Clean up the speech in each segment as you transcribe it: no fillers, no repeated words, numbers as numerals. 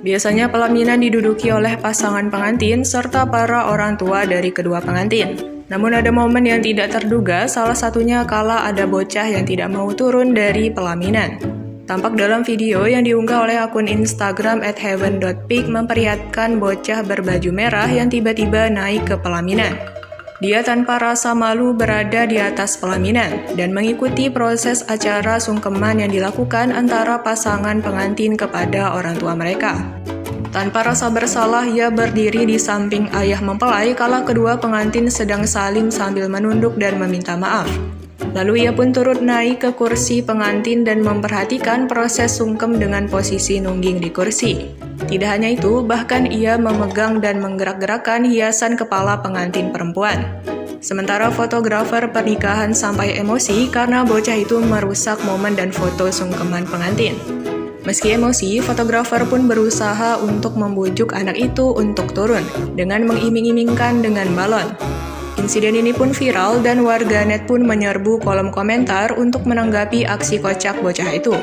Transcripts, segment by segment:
Biasanya pelaminan diduduki oleh pasangan pengantin serta para orang tua dari kedua pengantin. Namun ada momen yang tidak terduga, salah satunya kala ada bocah yang tidak mau turun dari pelaminan. Tampak dalam video yang diunggah oleh akun Instagram @heaven.pic memperlihatkan bocah berbaju merah yang tiba-tiba naik ke pelaminan. Dia tanpa rasa malu berada di atas pelaminan dan mengikuti proses acara sungkeman yang dilakukan antara pasangan pengantin kepada orang tua mereka. Tanpa rasa bersalah, ia berdiri di samping ayah mempelai kala kedua pengantin sedang saling sambil menunduk dan meminta maaf. Lalu ia pun turut naik ke kursi pengantin dan memperhatikan proses sungkem dengan posisi nungging di kursi. Tidak hanya itu, bahkan ia memegang dan menggerak-gerakkan hiasan kepala pengantin perempuan. Sementara fotografer pernikahan sampai emosi karena bocah itu merusak momen dan foto sungkeman pengantin. Meski emosi, fotografer pun berusaha untuk membujuk anak itu untuk turun dengan mengiming-imingkan dengan balon. Insiden ini pun viral dan warganet pun menyerbu kolom komentar untuk menanggapi aksi kocak bocah itu.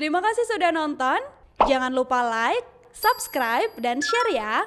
Terima kasih sudah nonton. Jangan lupa like, subscribe, dan share ya.